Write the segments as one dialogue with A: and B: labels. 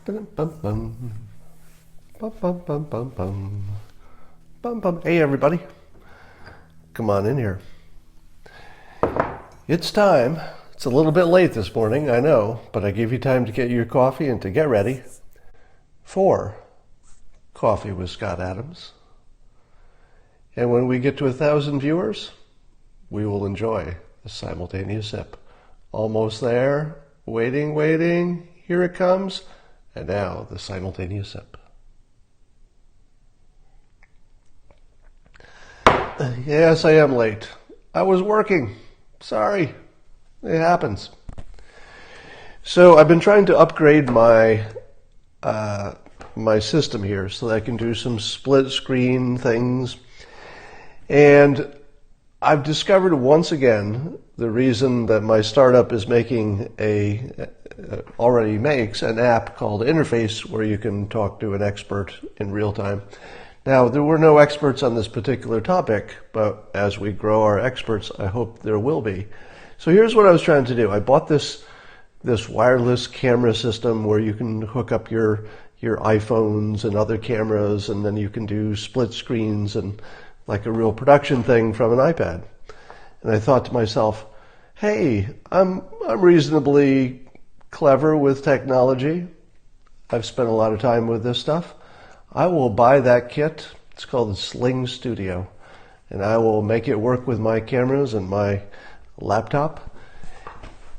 A: Bum, bum, bum. Bum, bum, bum, bum, bum. Bum, bum. Hey, everybody. Come on in here. It's time. It's a little bit late this morning, I know, but I gave you time to get your coffee and to get ready for Coffee with Scott Adams. And when we get to 1,000 viewers, we will enjoy a simultaneous sip. Almost there. Waiting, waiting. Here it comes. And now the simultaneous sip. Yes, I am late. I was working. Sorry. It happens. So I've been trying to upgrade my my system here so that I can do some split screen things. And I've discovered once again the reason that my startup is making already makes an app called Interface where you can talk to an expert in real time. Now, there were no experts on this particular topic, but as we grow our experts, I hope there will be. So here's what I was trying to do. I bought this wireless camera system where you can hook up your iPhones and other cameras, and then you can do split screens and like a real production thing from an iPad. And I thought to myself, hey, I'm reasonably clever with technology. I've spent a lot of time with this stuff. I will buy that kit. It's called the Sling Studio. And I will make it work with my cameras and my laptop.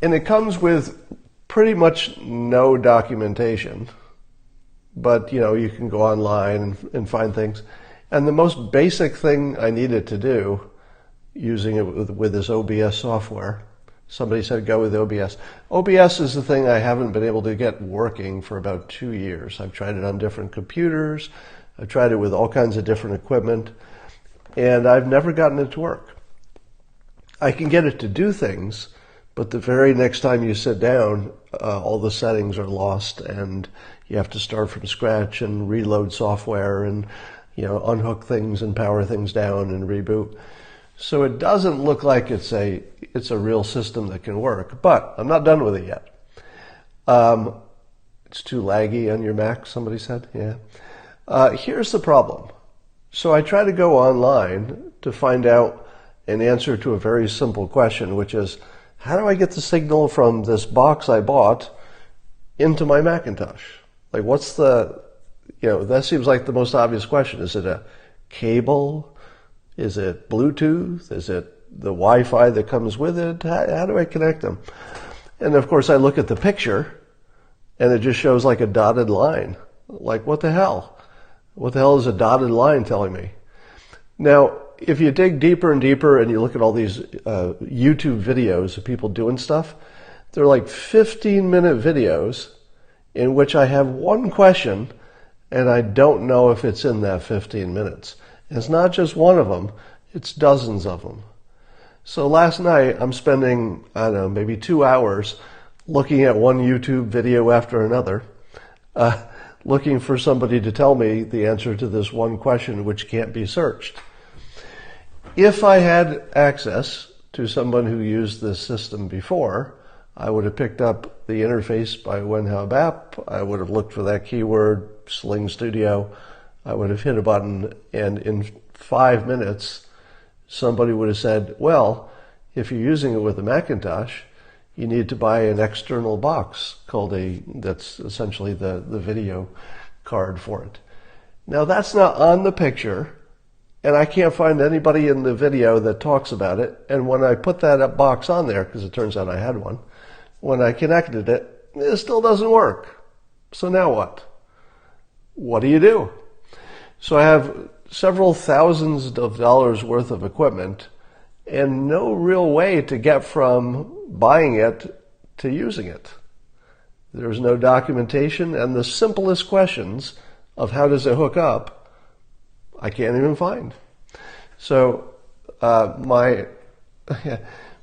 A: And it comes with pretty much no documentation. But, you can go online and find things. And the most basic thing I needed to do, using it with this OBS software, somebody said go with OBS. OBS is the thing I haven't been able to get working for about 2 years. I've tried it on different computers. I've tried it with all kinds of different equipment. And I've never gotten it to work. I can get it to do things, but the very next time you sit down, all the settings are lost and you have to start from scratch and reload software and unhook things and power things down and reboot. So it doesn't look like it's a real system that can work, but I'm not done with it yet. It's too laggy on your Mac, somebody said. Yeah. Here's the problem. So I try to go online to find out an answer to a very simple question, which is, how do I get the signal from this box I bought into my Macintosh? Like, what's that seems like the most obvious question. Is it a cable? Is it Bluetooth? Is it the Wi-Fi that comes with it? How do I connect them? And of course I look at the picture and it just shows like a dotted line. Like, what the hell? What the hell is a dotted line telling me? Now, if you dig deeper and deeper and you look at all these YouTube videos of people doing stuff, they're like 15-minute videos in which I have one question and I don't know if it's in that 15 minutes. And it's not just one of them, it's dozens of them. So last night I'm spending, maybe 2 hours looking at one YouTube video after another, looking for somebody to tell me the answer to this one question which can't be searched. If I had access to someone who used this system before, I would have picked up the Interface by WhenHub app. I would have looked for that keyword, Sling Studio. I would have hit a button, and in 5 minutes, somebody would have said, well, if you're using it with a Macintosh, you need to buy an external box that's essentially the video card for it. Now, that's not on the picture, and I can't find anybody in the video that talks about it. And when I put that box on there, because it turns out I had one, when I connected it, it still doesn't work. So now what? What do you do? So I have several thousands of dollars worth of equipment and no real way to get from buying it to using it. There's no documentation, and the simplest questions of how does it hook up, I can't even find. So my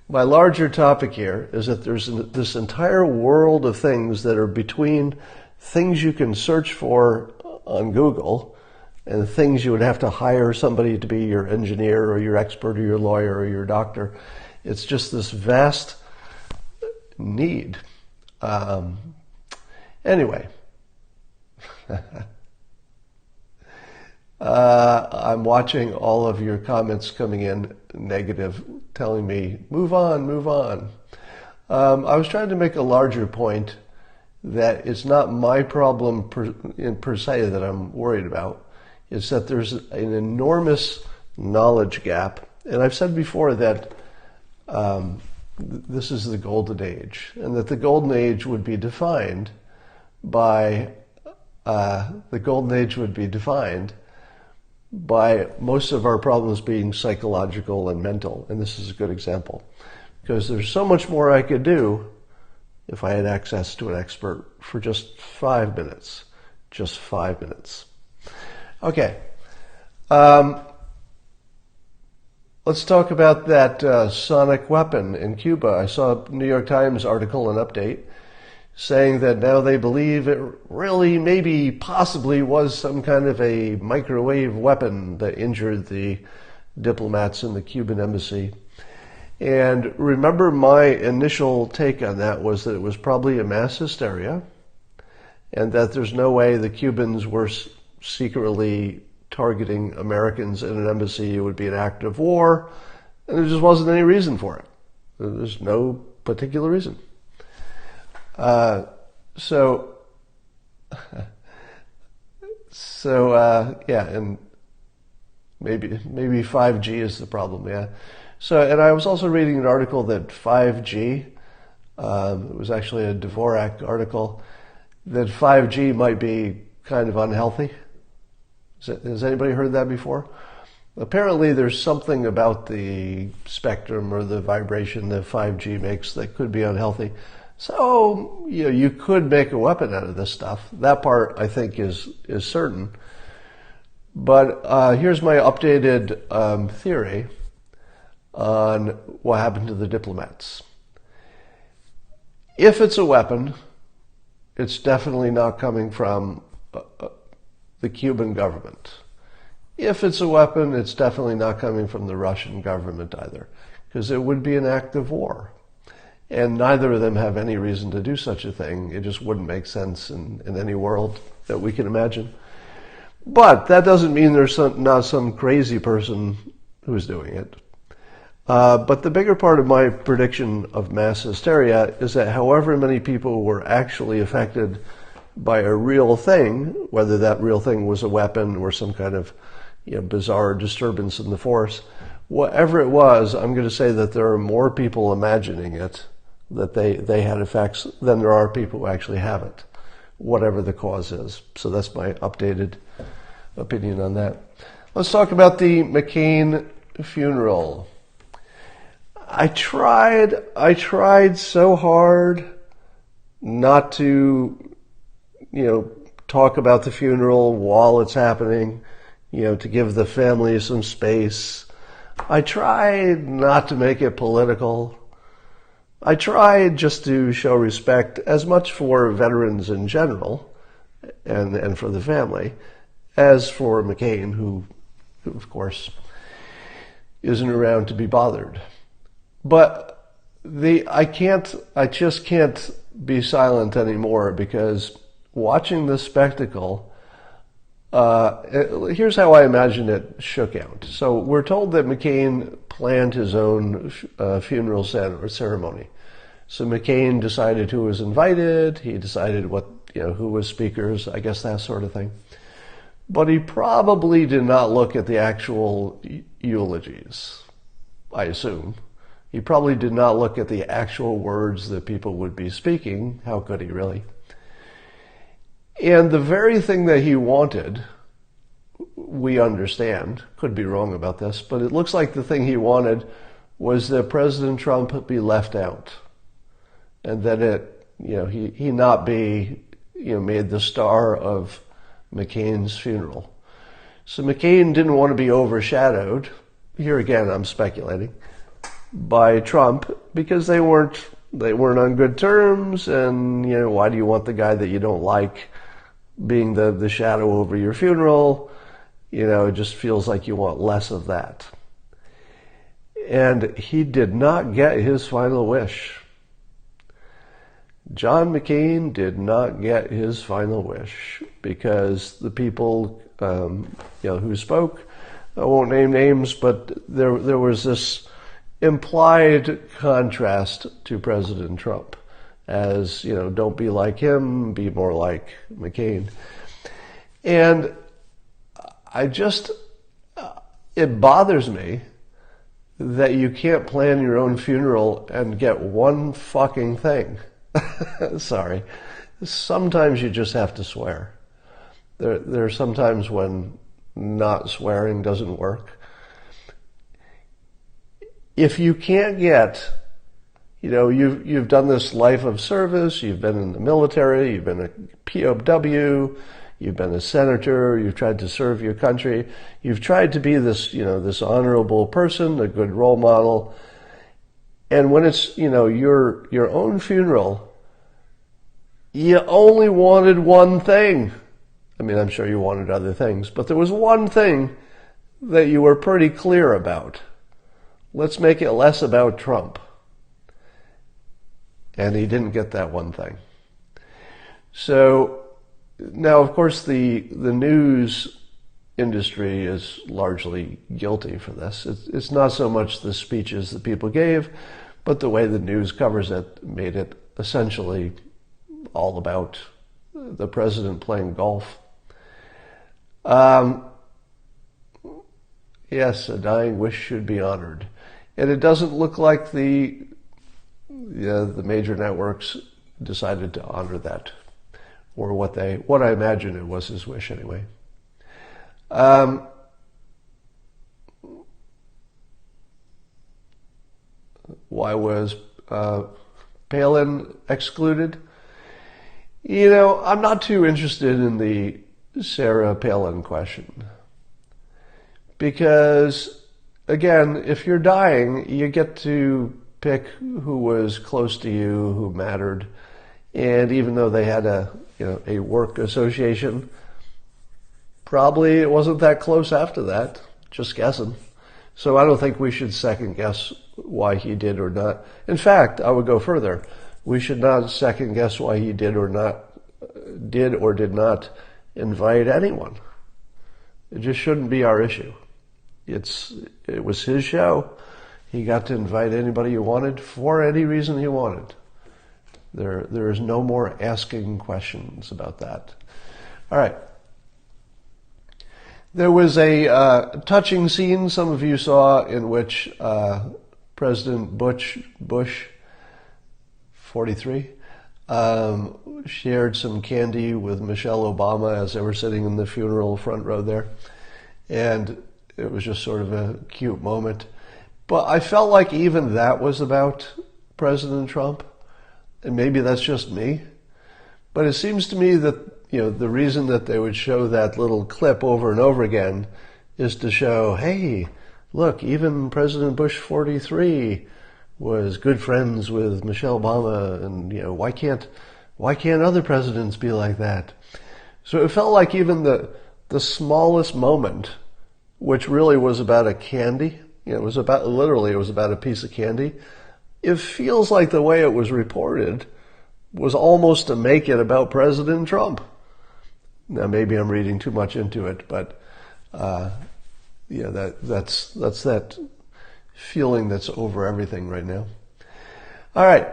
A: larger topic here is that there's this entire world of things that are between things you can search for on Google and things you would have to hire somebody to be your engineer or your expert or your lawyer or your doctor. It's just this vast need. Anyway, I'm watching all of your comments coming in negative, telling me, move on, move on. I was trying to make a larger point that it's not my problem per se that I'm worried about. It's that there's an enormous knowledge gap. And I've said before that this is the golden age, and that the golden age would be defined by most of our problems being psychological and mental. And this is a good example, because there's so much more I could do if I had access to an expert for just 5 minutes. Just 5 minutes. Okay. Let's talk about that sonic weapon in Cuba. I saw a New York Times article, an update, saying that now they believe it really maybe possibly was some kind of a microwave weapon that injured the diplomats in the Cuban embassy. And remember, my initial take on that was that it was probably a mass hysteria, and that there's no way the Cubans were secretly targeting Americans in an embassy. It would be an act of war, and there just wasn't any reason for it. There's no particular reason. Yeah, and maybe 5G is the problem, yeah. So, and I was also reading an article that 5G, it was actually a Dvorak article, that 5G might be kind of unhealthy. Has anybody heard that before? Apparently there's something about the spectrum or the vibration that 5G makes that could be unhealthy. So, you could make a weapon out of this stuff. That part, I think, is certain. But here's my updated theory on what happened to the diplomats. If it's a weapon, it's definitely not coming from the Cuban government. If it's a weapon, it's definitely not coming from the Russian government either, because it would be an act of war. And neither of them have any reason to do such a thing. It just wouldn't make sense in any world that we can imagine. But that doesn't mean there's not some crazy person who's doing it. But the bigger part of my prediction of mass hysteria is that however many people were actually affected by a real thing, whether that real thing was a weapon or some kind of bizarre disturbance in the force, whatever it was, I'm going to say that there are more people imagining it, that they had effects, than there are people who actually have it, whatever the cause is. So that's my updated opinion on that. Let's talk about the McCain funeral. I tried so hard not to, talk about the funeral while it's happening, to give the family some space. I tried not to make it political. I tried just to show respect as much for veterans in general and for the family as for McCain, who of course isn't around to be bothered. But I just can't be silent anymore, because watching this spectacle, here's how I imagine it shook out. So we're told that McCain planned his own funeral ceremony. So McCain decided who was invited, he decided who was speakers, I guess that sort of thing. But he probably did not look at the actual eulogies, I assume. He probably did not look at the actual words that people would be speaking. How could he really? And the very thing that he wanted, we understand, could be wrong about this, but it looks like the thing he wanted was that President Trump be left out, and that he not be made the star of McCain's funeral. So McCain didn't want to be overshadowed. Here again, I'm speculating, by Trump, because they weren't on good terms, and why do you want the guy that you don't like being the shadow over your funeral? It just feels like you want less of that. And he did not get his final wish. John McCain did not get his final wish. because the people who spoke, I won't name names, but there was this implied contrast to President Trump as, don't be like him, be more like McCain. And it bothers me that you can't plan your own funeral and get one fucking thing. Sorry. Sometimes you just have to swear. There are some times when not swearing doesn't work. If you can't get, you've done this life of service, you've been in the military, you've been a POW, you've been a senator, you've tried to serve your country, you've tried to be this, this honorable person, a good role model. And when it's, your own funeral, you only wanted one thing. I mean, I'm sure you wanted other things, but there was one thing that you were pretty clear about. Let's make it less about Trump. And he didn't get that one thing. So now, of course, the news industry is largely guilty for this. It's not so much the speeches that people gave, but the way the news covers it made it essentially all about the president playing golf. Yes, a dying wish should be honored. And it doesn't look like the major networks decided to honor that, or what I imagine it was his wish anyway. Why was Palin excluded? I'm not too interested in the Sarah Palin question. Because, again, if you're dying, you get to pick who was close to you, who mattered. And even though they had a work association, probably it wasn't that close after that. Just guessing. So I don't think we should second guess why he did or not. In fact, I would go further. We should not second guess why he did or did not invite anyone. It just shouldn't be our issue. It was his show. He got to invite anybody he wanted for any reason he wanted. There is no more asking questions about that. All right. There was a touching scene some of you saw in which President Bush 43, shared some candy with Michelle Obama as they were sitting in the funeral front row there. And it was just sort of a cute moment. But I felt like even that was about President Trump. And maybe that's just me. But it seems to me that, the reason that they would show that little clip over and over again is to show, hey, look, even President Bush 43 was good friends with Michelle Obama, and why can't other presidents be like that? So it felt like even the smallest moment, which really was about a candy, it was about a piece of candy. It feels like the way it was reported was almost to make it about President Trump. Now maybe I'm reading too much into it, but that's that feeling that's over everything right now. All right.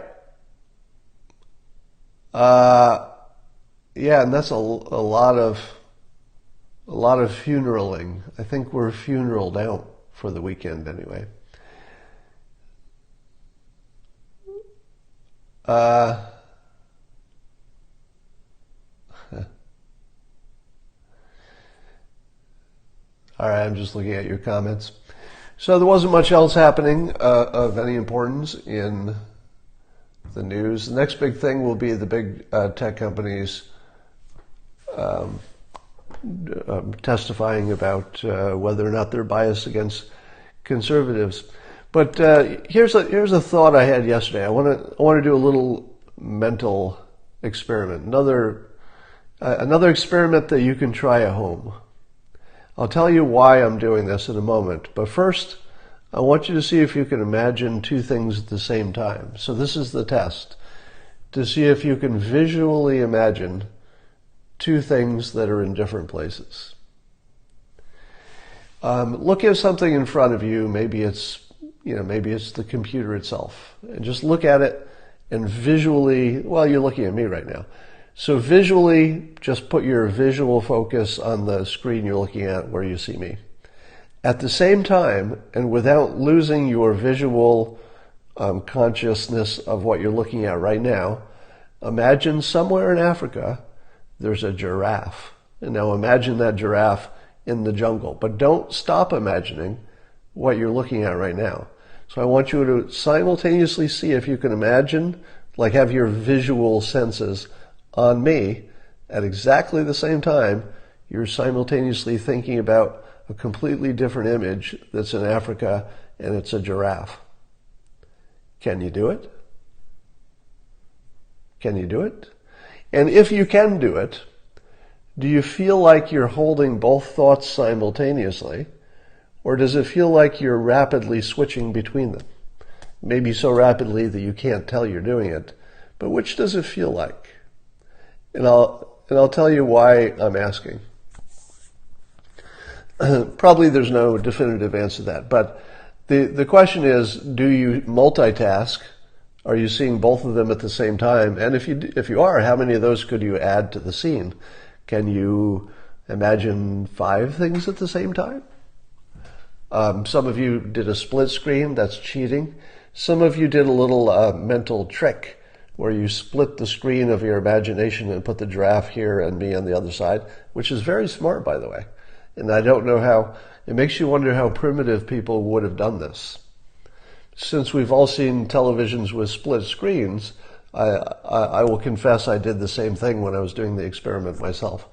A: And that's a lot of funeraling. I think we're funeraled out for the weekend anyway. All right, I'm just looking at your comments. So there wasn't much else happening of any importance in the news. The next big thing will be the big tech companies testifying about whether or not they're biased against conservatives. But here's a thought I had yesterday. I want to do a little mental experiment. Another experiment that you can try at home. I'll tell you why I'm doing this in a moment. But first, I want you to see if you can imagine two things at the same time. So this is the test, to see if you can visually imagine two things that are in different places. Look at something in front of you. Maybe it's the computer itself, and just look at it and visually. Well, you're looking at me right now, so visually, just put your visual focus on the screen you're looking at, where you see me. At the same time, and without losing your visual consciousness of what you're looking at right now, imagine somewhere in Africa there's a giraffe. And now imagine that giraffe in the jungle. But don't stop imagining what you're looking at right now. So I want you to simultaneously see if you can imagine, like have your visual senses on me at exactly the same time. You're simultaneously thinking about a completely different image that's in Africa, and it's a giraffe. Can you do it? Can you do it? And if you can do it, do you feel like you're holding both thoughts simultaneously, or does it feel like you're rapidly switching between them? Maybe so rapidly that you can't tell you're doing it, but which does it feel like? And I'll tell you why I'm asking. Probably there's no definitive answer to that, but the question is, do you multitask? Are you seeing both of them at the same time? And if you are, how many of those could you add to the scene? Can you imagine 5 things at the same time? Some of you did a split screen. That's cheating. Some of you did a little mental trick where you split the screen of your imagination and put the giraffe here and me on the other side, which is very smart, by the way. And I don't know how, it makes you wonder how primitive people would have done this. Since we've all seen televisions with split screens, I will confess I did the same thing when I was doing the experiment myself,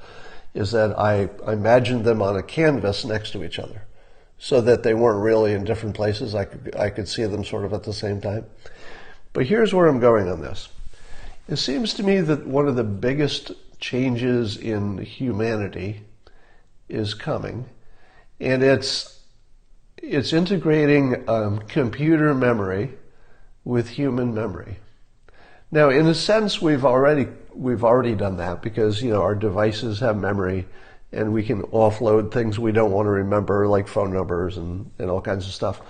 A: is that I imagined them on a canvas next to each other so that they weren't really in different places. I could see them sort of at the same time. But here's where I'm going on this. It seems to me that one of the biggest changes in humanity is coming, and it's integrating computer memory with human memory. Now, in a sense, we've already done that because our devices have memory, and we can offload things we don't want to remember, like phone numbers and all kinds of stuff.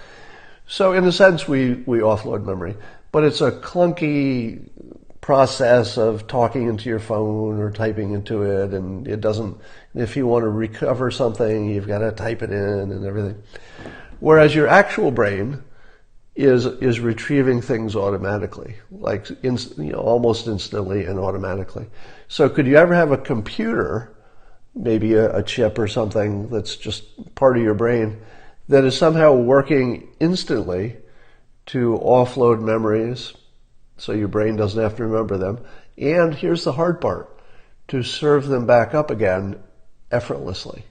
A: So, in a sense, we offload memory, but it's a clunky process of talking into your phone or typing into it, and it doesn't. If you want to recover something, you've got to type it in and everything. Whereas your actual brain is retrieving things automatically, like almost instantly and automatically. So could you ever have a computer, maybe a chip or something that's just part of your brain, that is somehow working instantly to offload memories so your brain doesn't have to remember them? And here's the hard part, to serve them back up again effortlessly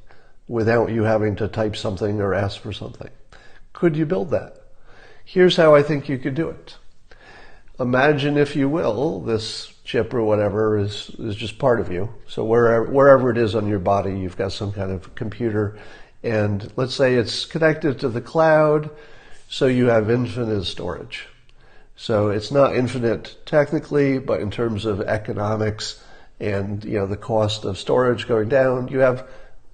A: without you having to type something or ask for something. Could you build that? Here's how I think you could do it. Imagine, if you will, this chip or whatever is just part of you. So wherever it is on your body, you've got some kind of computer, and let's say it's connected to the cloud, so you have infinite storage. So it's not infinite technically, but in terms of economics and the cost of storage going down, you have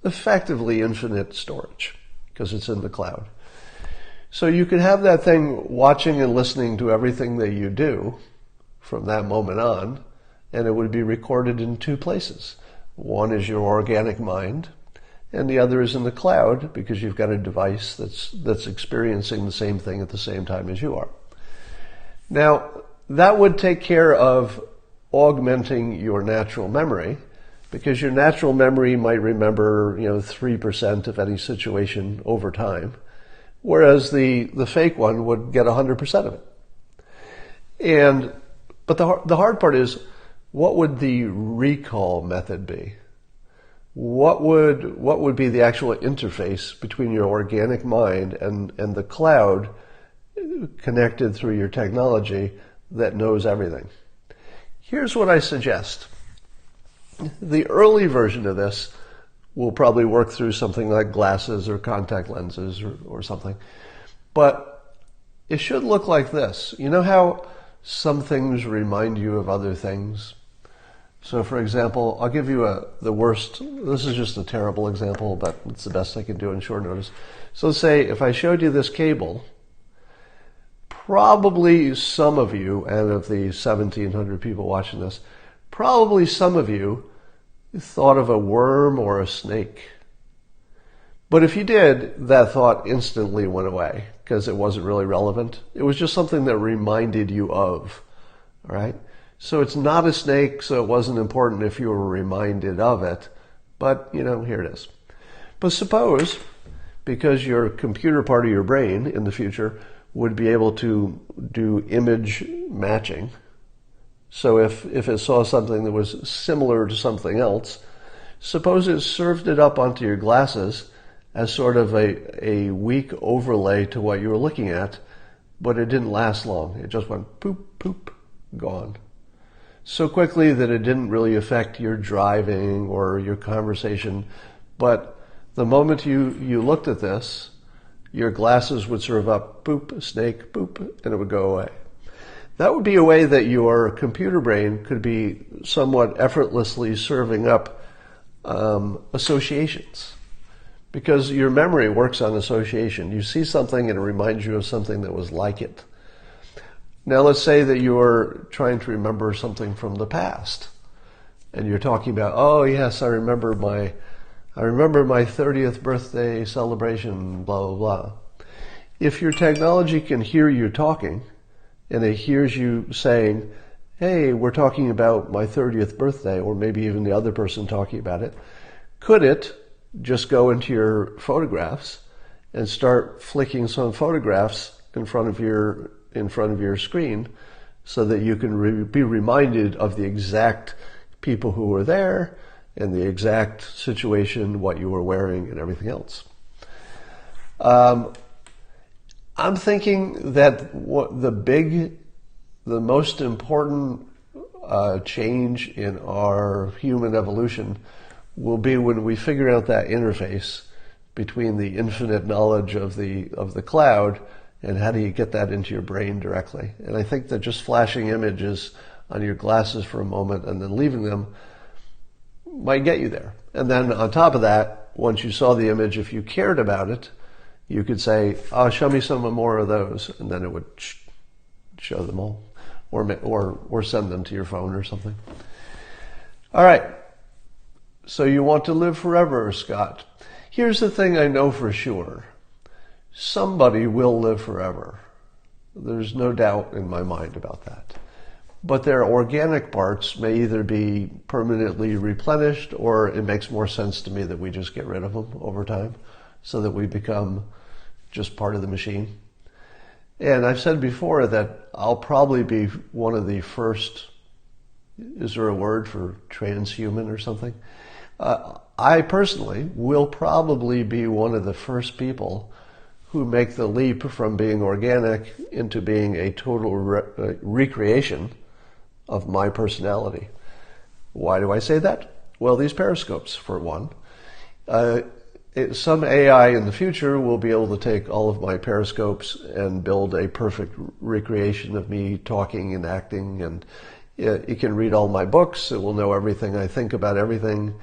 A: effectively infinite storage because it's in the cloud. So you could have that thing watching and listening to everything that you do from that moment on, and it would be recorded in 2 places. One is your organic mind, and the other is in the cloud because you've got a device that's experiencing the same thing at the same time as you are. Now, that would take care of augmenting your natural memory, because your natural memory might remember 3% of any situation over time, whereas the fake one would get 100% of it. But the hard part is, what would the recall method be? What would be the actual interface between your organic mind and the cloud connected through your technology that knows everything? Here's what I suggest. The early version of this will probably work through something like glasses or contact lenses or something. But it should look like this. You know how some things remind you of other things? So for example, I'll give you the worst, this is just a terrible example, but it's the best I can do in short notice. So let's say if I showed you this cable, probably some of you, and of the 1,700 people watching this, probably some of you thought of a worm or a snake. But if you did, that thought instantly went away because it wasn't really relevant. It was just something that reminded you of, all right? So it's not a snake, so it wasn't important if you were reminded of it. But, here it is. But suppose, because your computer part of your brain in the future would be able to do image matching. So if it saw something that was similar to something else, suppose it served it up onto your glasses as sort of a weak overlay to what you were looking at, but it didn't last long. It just went poop, poop, gone. So quickly that it didn't really affect your driving or your conversation, but the moment you looked at this, your glasses would serve up poop, snake, poop, and it would go away. That would be a way that your computer brain could be somewhat effortlessly serving up associations. Because your memory works on association. You see something and it reminds you of something that was like it. Now let's say that you're trying to remember something from the past. And you're talking about, oh yes, I remember my 30th birthday celebration, blah, blah, blah. If your technology can hear you talking, and it hears you saying, hey, we're talking about my 30th birthday, or maybe even the other person talking about it, could it just go into your photographs and start flicking some photographs in front of your screen so that you can be reminded of the exact people who were there and the exact situation, what you were wearing, and everything else. I'm thinking that the most important change in our human evolution will be when we figure out that interface between the infinite knowledge of the cloud and how do you get that into your brain directly. And I think that just flashing images on your glasses for a moment and then leaving them might get you there. And then on top of that, once you saw the image, if you cared about it, you could say, oh, show me some more of those, and then it would show them all, or send them to your phone or something. All right. So you want to live forever, Scott. Here's the thing I know for sure. Somebody will live forever. There's no doubt in my mind about that. But their organic parts may either be permanently replenished, or it makes more sense to me that we just get rid of them over time so that we become just part of the machine. And I've said before that I'll probably be one of the first, is there a word for transhuman or something? I personally will probably be one of the first people who make the leap from being organic into being a total recreation of my personality. Why do I say that? Well, these periscopes, for one. Some AI in the future will be able to take all of my periscopes and build a perfect recreation of me talking and acting, and it can read all my books. It will know everything I think about everything.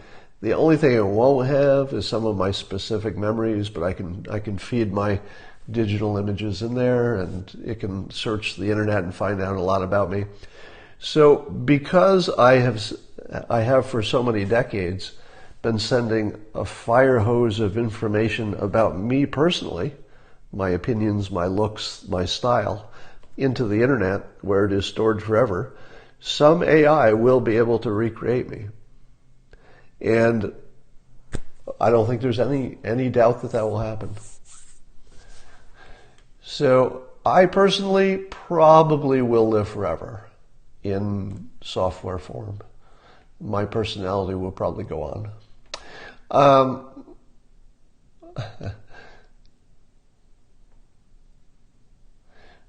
A: The only thing it won't have is some of my specific memories, but I can feed my digital images in there, and it can search the internet and find out a lot about me. So because I have for so many decades been sending a fire hose of information about me personally, my opinions, my looks, my style, into the internet where it is stored forever, some AI will be able to recreate me. And I don't think there's any doubt that will happen. So I personally probably will live forever in software form. My personality will probably go on.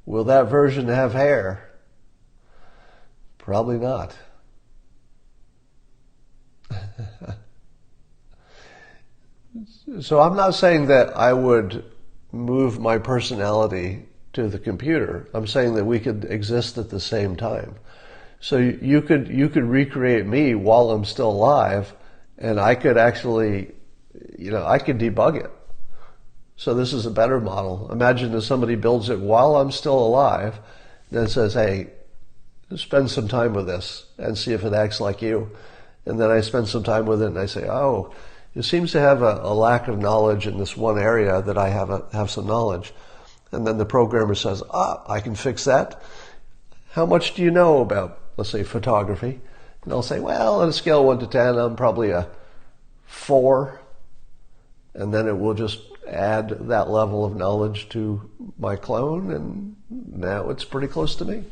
A: Will that version have hair? Probably not. So I'm not saying that I would move my personality to the computer. I'm saying that we could exist at the same time. So you could recreate me while I'm still alive, and I could actually, I could debug it. So this is a better model. Imagine if somebody builds it while I'm still alive, then says, hey, spend some time with this and see if it acts like you. And then I spend some time with it and I say, oh, it seems to have a lack of knowledge in this one area that I have some knowledge. And then the programmer says, I can fix that. How much do you know about, let's say, photography? And I'll say, well, on a scale of 1 to 10, I'm probably a 4. And then it will just add that level of knowledge to my clone, and now it's pretty close to me.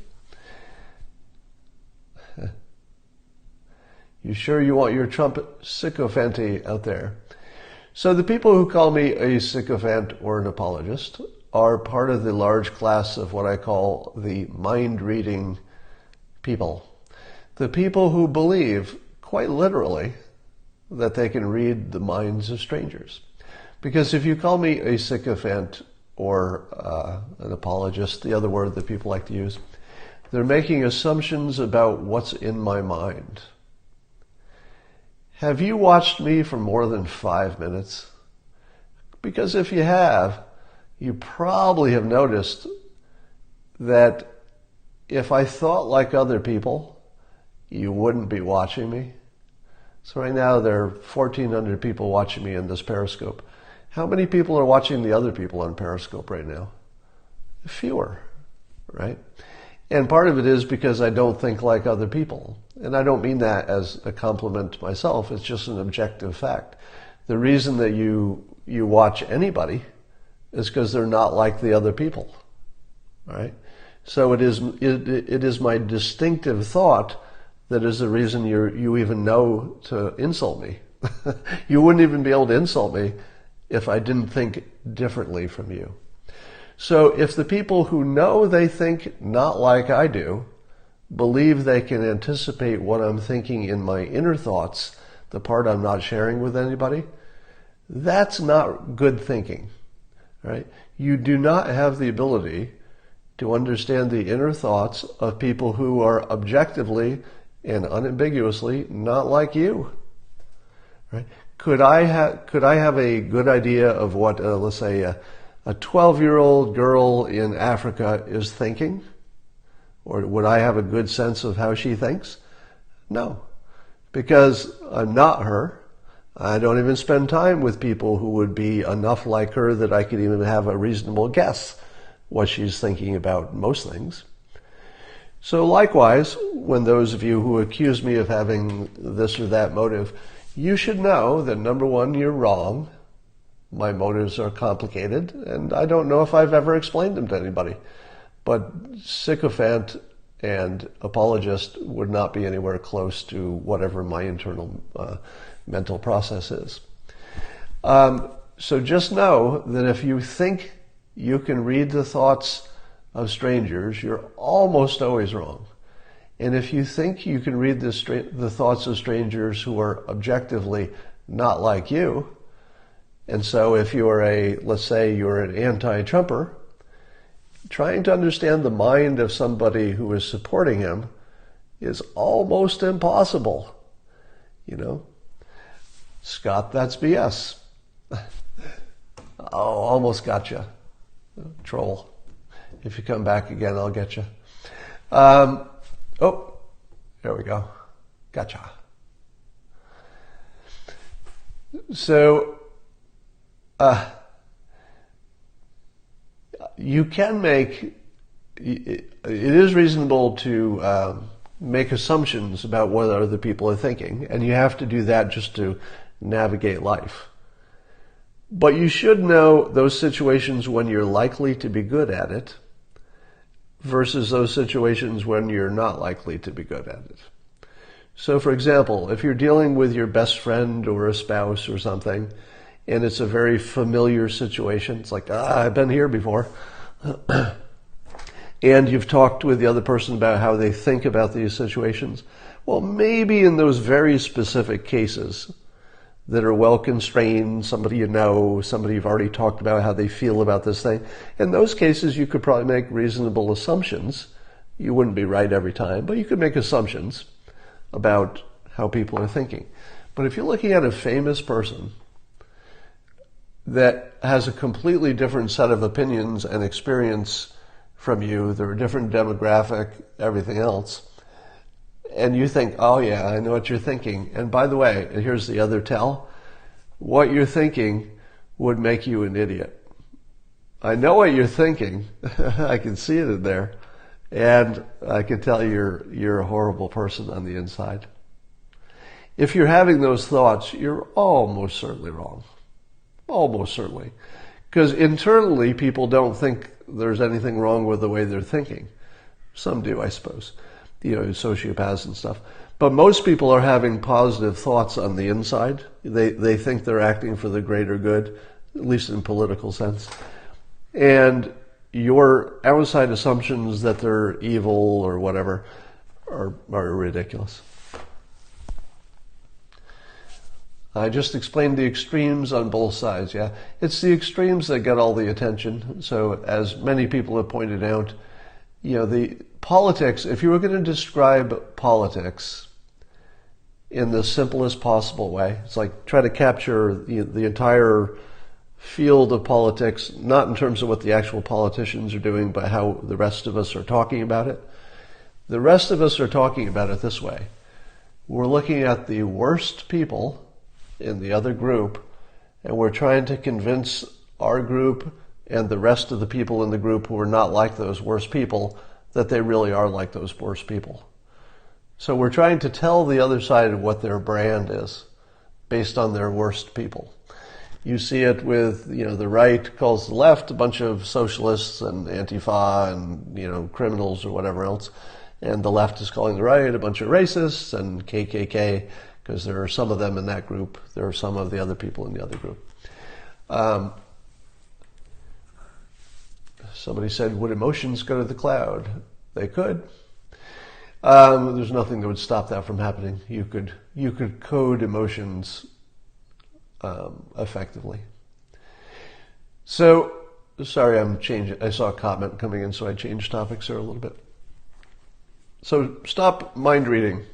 A: You sure you want your Trump sycophancy out there? So the people who call me a sycophant or an apologist are part of the large class of what I call the mind-reading people. The people who believe, quite literally, that they can read the minds of strangers. Because if you call me a sycophant or an apologist, the other word that people like to use, they're making assumptions about what's in my mind. Have you watched me for more than 5 minutes? Because if you have, you probably have noticed that if I thought like other people, you wouldn't be watching me. So right now there are 1,400 people watching me in this Periscope. How many people are watching the other people on Periscope right now? Fewer, right? And part of it is because I don't think like other people. And I don't mean that as a compliment to myself. It's just an objective fact. The reason that you watch anybody is because they're not like the other people, right? So it is my distinctive thought that is the reason you even know to insult me. You wouldn't even be able to insult me if I didn't think differently from you. So if the people who know they think not like I do believe they can anticipate what I'm thinking in my inner thoughts, the part I'm not sharing with anybody, that's not good thinking, right? You do not have the ability to understand the inner thoughts of people who are objectively and unambiguously not like you, right? Could I have a good idea of what, let's say, a 12-year-old girl in Africa is thinking? Or would I have a good sense of how she thinks? No, because I'm not her. I don't even spend time with people who would be enough like her that I could even have a reasonable guess what she's thinking about most things. So likewise, when those of you who accuse me of having this or that motive, you should know that, number one, you're wrong. My motives are complicated, and I don't know if I've ever explained them to anybody. But sycophant and apologist would not be anywhere close to whatever my internal mental process is. So just know that if you think you can read the thoughts of strangers, you're almost always wrong. And if you think you can read the thoughts of strangers who are objectively not like you, and so if you're let's say you're an anti-Trumper, trying to understand the mind of somebody who is supporting him is almost impossible. Scott, that's BS. Oh, almost got you. Troll. If you come back again, I'll get you. Oh, there we go. Gotcha. So, you can it is reasonable to make assumptions about what other people are thinking, and you have to do that just to navigate life. But you should know those situations when you're likely to be good at it versus those situations when you're not likely to be good at it. So, for example, if you're dealing with your best friend or a spouse or something, and it's a very familiar situation, it's like, I've been here before, and you've talked with the other person about how they think about these situations, well, maybe in those very specific cases that are well constrained, somebody you know, somebody you've already talked about how they feel about this thing, in those cases you could probably make reasonable assumptions You wouldn't be right every time, but you could make assumptions about how people are thinking. But if you're looking at a famous person that has a completely different set of opinions and experience from you, they're a different demographic, everything else, and you think, oh yeah, I know what you're thinking. And by the way, here's the other tell. What you're thinking would make you an idiot. I know what you're thinking. I can see it in there. And I can tell you're a horrible person on the inside. If you're having those thoughts, you're almost certainly wrong. Almost certainly. Because internally, people don't think there's anything wrong with the way they're thinking. Some do, I suppose. Sociopaths and stuff. But most people are having positive thoughts on the inside. They think they're acting for the greater good, at least in political sense. And your outside assumptions that they're evil or whatever are ridiculous. I just explained the extremes on both sides, yeah. It's the extremes that get all the attention. So as many people have pointed out, the politics, if you were going to describe politics in the simplest possible way, it's like try to capture the entire field of politics, not in terms of what the actual politicians are doing, but how the rest of us are talking about it. The rest of us are talking about it this way. We're looking at the worst people in the other group, and we're trying to convince our group and the rest of the people in the group who are not like those worst people that they really are like those worst people. So we're trying to tell the other side of what their brand is based on their worst people. You see it with, the right calls the left a bunch of socialists and Antifa and, criminals or whatever else. And the left is calling the right a bunch of racists and KKK, because there are some of them in that group. There are some of the other people in the other group. Somebody said, would emotions go to the cloud? They could. There's nothing that would stop that from happening. You could code emotions effectively. So, sorry, I'm changing. I saw a comment coming in, so I changed topics there a little bit. So stop mind reading.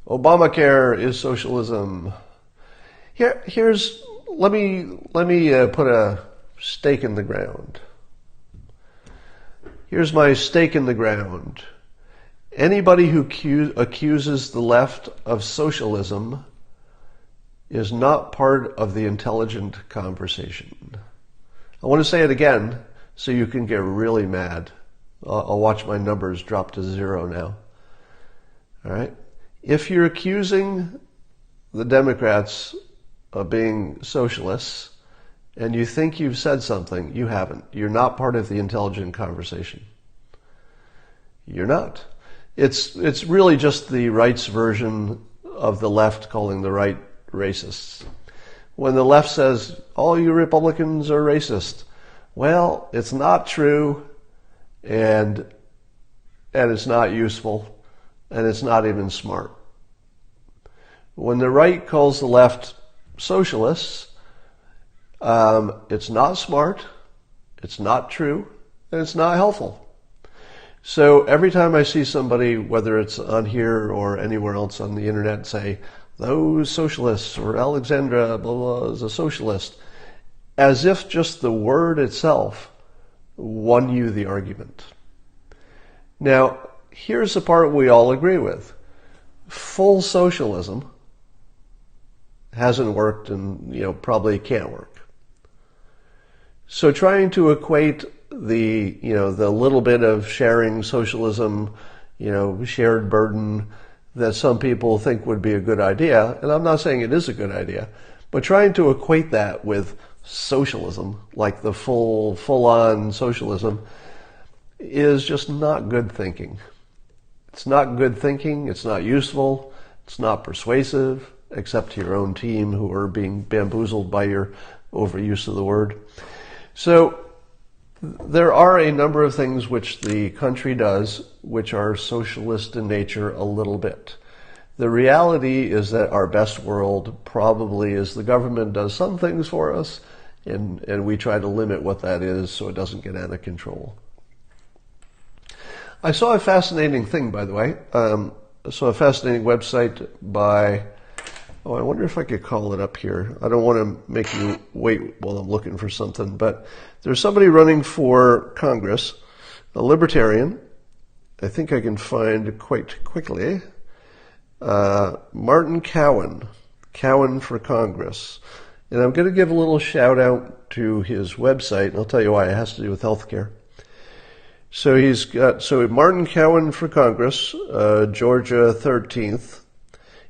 A: Obamacare is socialism. Let me put a stake in the ground. Here's my stake in the ground. Anybody who accuses the left of socialism is not part of the intelligent conversation. I want to say it again so you can get really mad. I'll watch my numbers drop to 0 now. All right? If you're accusing the Democrats of being socialists and you think you've said something, you haven't. You're not part of the intelligent conversation. You're not. It's really just the right's version of the left calling the right racists. When the left says, all you Republicans are racist, well, it's not true, and it's not useful, and it's not even smart. When the right calls the left socialists, it's not smart, it's not true, and it's not helpful. So every time I see somebody, whether it's on here or anywhere else on the internet, say, those socialists or Alexandra, blah, blah, is a socialist, as if just the word itself won you the argument. Now, here's the part we all agree with. Full socialism hasn't worked and, probably can't work. So trying to equate the little bit of sharing socialism, shared burden that some people think would be a good idea, and I'm not saying it is a good idea, but trying to equate that with socialism, like the full-on socialism, is just not good thinking. It's not good thinking, it's not useful, it's not persuasive, except to your own team who are being bamboozled by your overuse of the word. So there are a number of things which the country does which are socialist in nature a little bit. The reality is that our best world probably is the government does some things for us and we try to limit what that is so it doesn't get out of control. I saw a fascinating thing, by the way. I saw a fascinating website by, I wonder if I could call it up here. I don't want to make you wait while I'm looking for something, but there's somebody running for Congress, a libertarian. I think I can find quite quickly. Martin Cowan for Congress. And I'm going to give a little shout out to his website, and I'll tell you why. It has to do with healthcare. So Martin Cowan for Congress, Georgia 13th.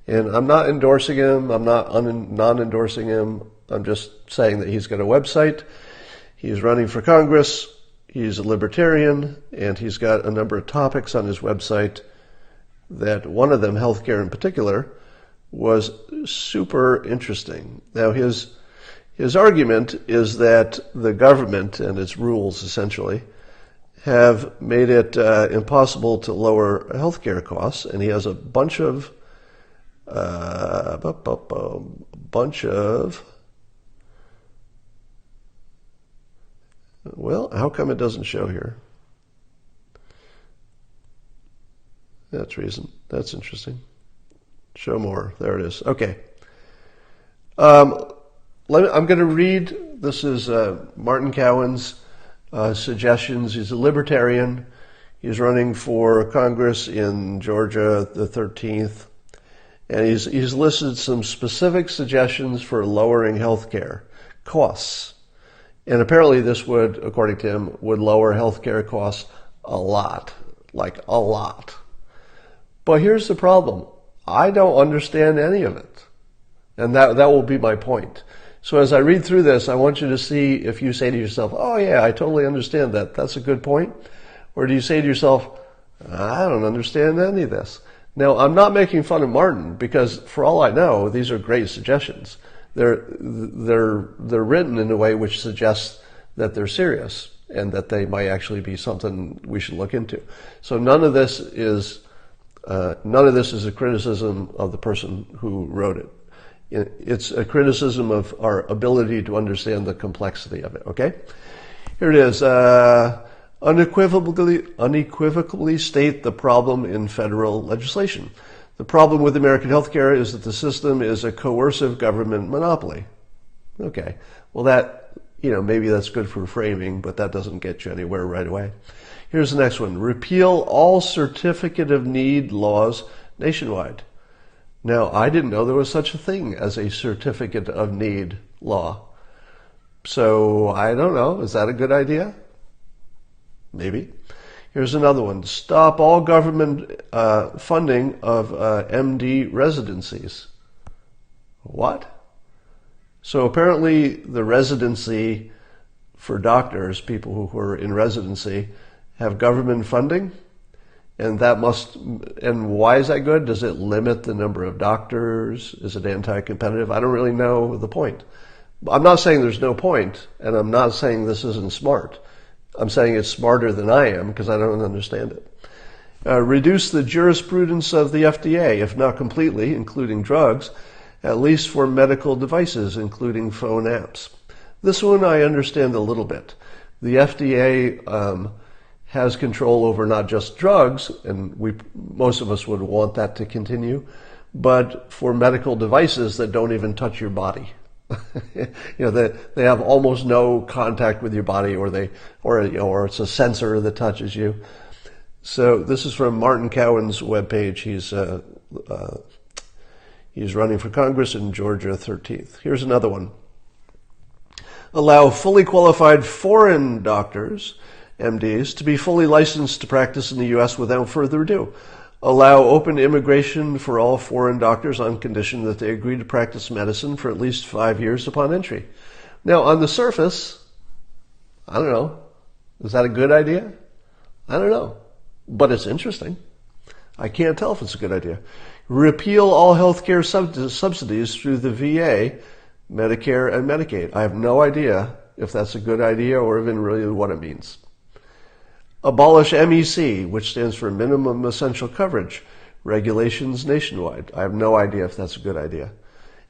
A: And I'm not endorsing him. I'm not non-endorsing him. I'm just saying that he's got a website. He's running for Congress. He's a libertarian, and he's got a number of topics on his website that one of them, healthcare in particular, was super interesting. Now, his argument is that the government and its rules, essentially, have made it impossible to lower healthcare costs, and he has a bunch of well, how come it doesn't show here? That's interesting. Show more. There it is. Okay. I'm going to read. This is Martin Cowan's suggestions. He's a libertarian. He's running for Congress in Georgia the 13th. And he's listed some specific suggestions for lowering healthcare costs. And apparently this would, according to him, would lower healthcare costs a lot. Like a lot. But here's the problem. I don't understand any of it. And that will be my point. So as I read through this, I want you to see if you say to yourself, oh yeah, I totally understand that. That's a good point. Or do you say to yourself, I don't understand any of this. Now, I'm not making fun of Martin because for all I know, these are great suggestions. They're written in a way which suggests that they're serious and that they might actually be something we should look into. So none of this is a criticism of the person who wrote it. It's a criticism of our ability to understand the complexity of it. Okay, here it is. Unequivocally state the problem in federal legislation. The problem with American healthcare is that the system is a coercive government monopoly. Okay, well that, maybe that's good for framing, but that doesn't get you anywhere right away. Here's the next one. Repeal all certificate of need laws nationwide. Now, I didn't know there was such a thing as a certificate of need law. So, I don't know. Is that a good idea? Maybe. Here's another one. Stop all government funding of MD residencies. What? So apparently the residency for doctors, people who are in residency, have government funding, and why is that good? Does it limit the number of doctors? Is it anti-competitive? I don't really know the point. I'm not saying there's no point, and I'm not saying this isn't smart. I'm saying it's smarter than I am because I don't understand it. Reduce the jurisprudence of the FDA, if not completely, including drugs, at least for medical devices, including phone apps. This one I understand a little bit. The FDA has control over not just drugs, and most of us would want that to continue, but for medical devices that don't even touch your body. They have almost no contact with your body, or it's a sensor that touches you. So this is from Martin Cowan's webpage. He's running for Congress in Georgia 13th. Here's another one. Allow fully qualified foreign doctors, MDs, to be fully licensed to practice in the U.S. without further ado. Allow open immigration for all foreign doctors on condition that they agree to practice medicine for at least 5 years upon entry. Now, on the surface, I don't know. Is that a good idea? I don't know. But it's interesting. I can't tell if it's a good idea. Repeal all healthcare subsidies through the VA, Medicare, and Medicaid. I have no idea if that's a good idea or even really what it means. Abolish MEC, which stands for Minimum Essential Coverage, regulations nationwide. I have no idea if that's a good idea.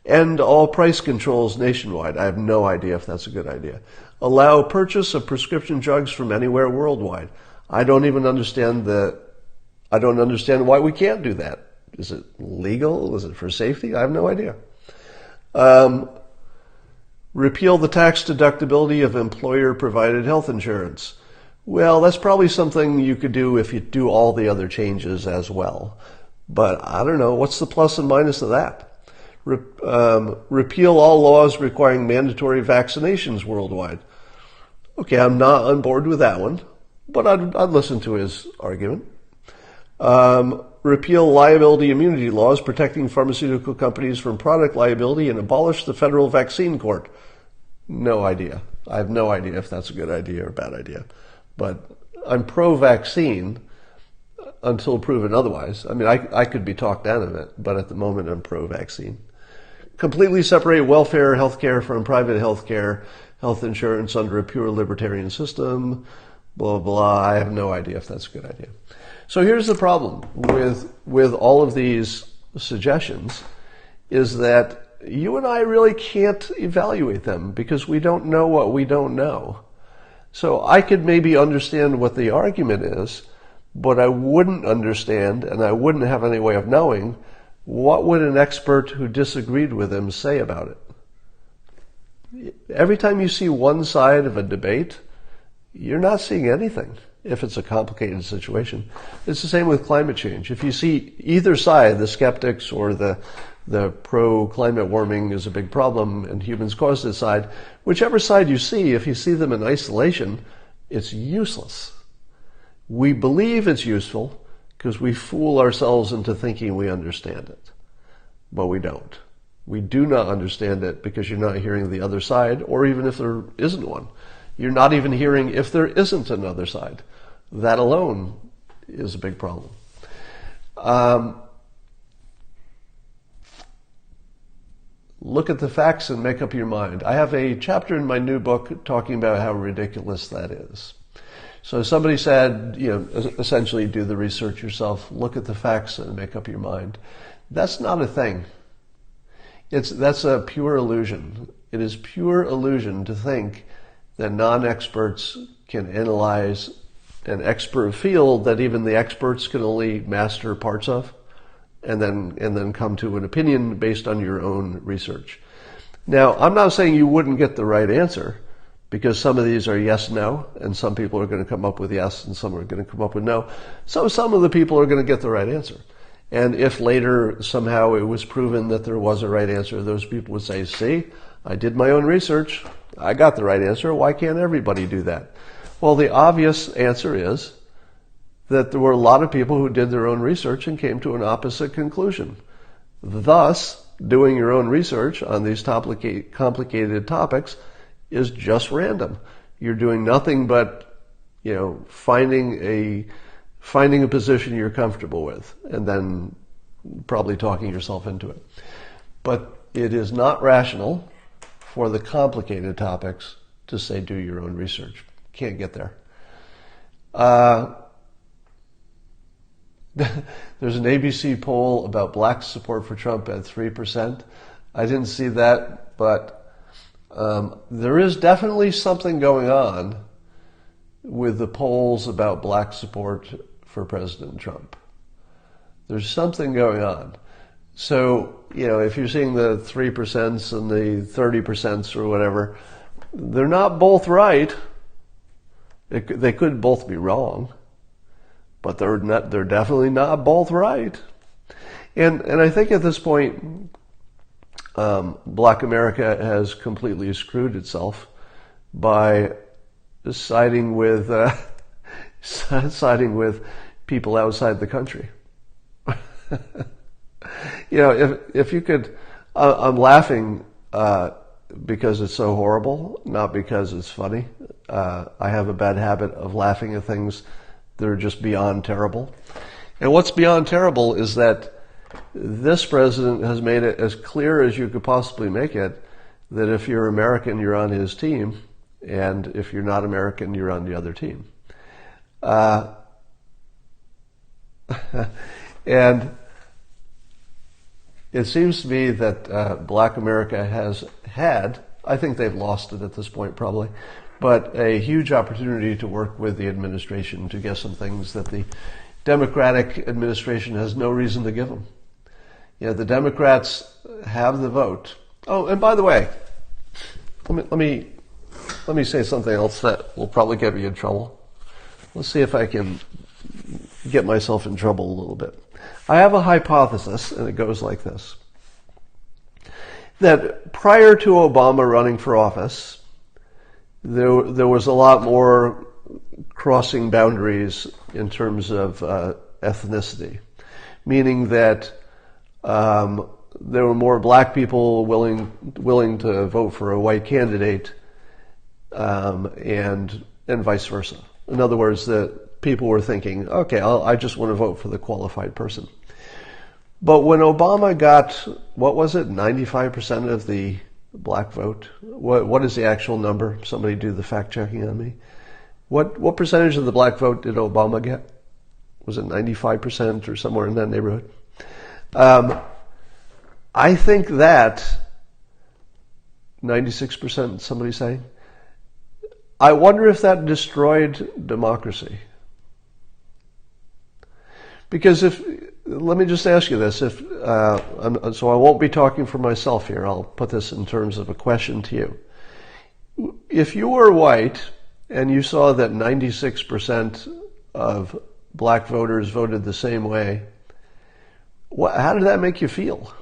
A: End all price controls nationwide. I have no idea if that's a good idea. Allow purchase of prescription drugs from anywhere worldwide. I don't understand why we can't do that. Is it legal? Is it for safety? I have no idea. Repeal the tax deductibility of employer-provided health insurance. Well, that's probably something you could do if you do all the other changes as well. But I don't know. What's the plus and minus of that? Repeal all laws requiring mandatory vaccinations worldwide. Okay, I'm not on board with that one, but I'd listen to his argument. Repeal liability immunity laws protecting pharmaceutical companies from product liability and abolish the federal vaccine court. No idea. I have no idea if that's a good idea or a bad idea. But I'm pro-vaccine until proven otherwise. I mean, I could be talked out of it, but at the moment I'm pro-vaccine. Completely separate welfare healthcare from private healthcare, health insurance under a pure libertarian system, blah, blah. I have no idea if that's a good idea. So here's the problem with all of these suggestions is that you and I really can't evaluate them because we don't know what we don't know. So I could maybe understand what the argument is, but I wouldn't understand and I wouldn't have any way of knowing what would an expert who disagreed with him say about it. Every time you see one side of a debate, you're not seeing anything if it's a complicated situation. It's the same with climate change. If you see either side, the skeptics or the pro-climate warming is a big problem and humans caused it side, whichever side you see, if you see them in isolation, it's useless. We believe it's useful because we fool ourselves into thinking we understand it. But we don't. We do not understand it because you're not hearing the other side, or even if there isn't one. You're not even hearing if there isn't another side. That alone is a big problem. Look at the facts and make up your mind. I have a chapter in my new book talking about how ridiculous that is. So somebody said, essentially do the research yourself, look at the facts and make up your mind. That's not a thing. That's a pure illusion. It is pure illusion to think that non-experts can analyze an expert field that even the experts can only master parts of and then come to an opinion based on your own research. Now, I'm not saying you wouldn't get the right answer, because some of these are yes, no, and some people are going to come up with yes, and some are going to come up with no. So some of the people are going to get the right answer. And if later somehow it was proven that there was a right answer, those people would say, see, I did my own research. I got the right answer. Why can't everybody do that? Well, the obvious answer is that there were a lot of people who did their own research and came to an opposite conclusion. Thus, doing your own research on these complicated topics is just random. You're doing nothing but, finding a position you're comfortable with and then probably talking yourself into it. But it is not rational for the complicated topics to say do your own research. Can't get there. There's an ABC poll about black support for Trump at 3%. I didn't see that, but there is definitely something going on with the polls about black support for President Trump. There's something going on. So, if you're seeing the 3% and the 30% or whatever, they're not both right. They could both be wrong, but they're definitely not both right. And I think at this point, Black America has completely screwed itself by siding with people outside the country. If you could, I'm laughing because it's so horrible, not because it's funny. I have a bad habit of laughing at things that are just beyond terrible. And what's beyond terrible is that this president has made it as clear as you could possibly make it that if you're American, you're on his team, and if you're not American, you're on the other team. And It seems to me that Black America has had, I think they've lost it at this point probably, but a huge opportunity to work with the administration to get some things that the Democratic administration has no reason to give them. You know, the Democrats have the vote. Oh, and by the way, let me say something else that will probably get me in trouble. Let's see if I can get myself in trouble a little bit. I have a hypothesis, and it goes like this. That prior to Obama running for office, there was a lot more crossing boundaries in terms of ethnicity, meaning that there were more black people willing to vote for a white candidate, and vice versa. In other words, that people were thinking, okay, I just want to vote for the qualified person. But when Obama got, what was it, 95% of the black vote? What is the actual number? Somebody do the fact checking on me. What percentage of the black vote did Obama get? Was it 95% or somewhere in that neighborhood? I think that 96%, somebody's saying. I wonder if that destroyed democracy. Because let me just ask you this, so I won't be talking for myself here, I'll put this in terms of a question to you. If you were white and you saw that 96% of black voters voted the same way, how did that make you feel?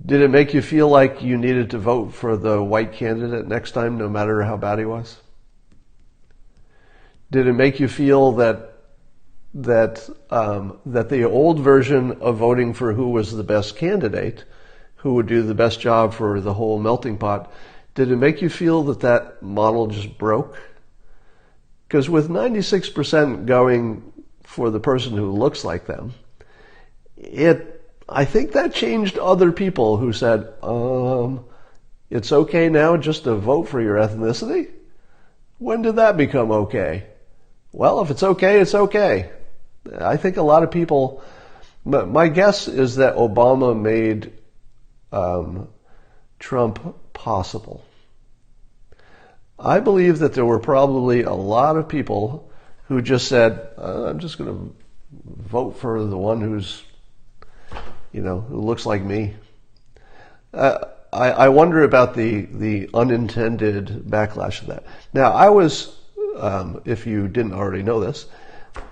A: Did it make you feel like you needed to vote for the white candidate next time, no matter how bad he was? Did it make you feel that the old version of voting for who was the best candidate, who would do the best job for the whole melting pot, did it make you feel that model just broke? Because with 96% going for the person who looks like them, I think that changed other people who said, it's okay now just to vote for your ethnicity? When did that become okay? Well, if it's okay, it's okay. I think a lot of people, my guess is that Obama made Trump possible. I believe that there were probably a lot of people who just said, I'm just going to vote for the one who looks like me. I wonder about the unintended backlash of that. Now, I was, if you didn't already know this,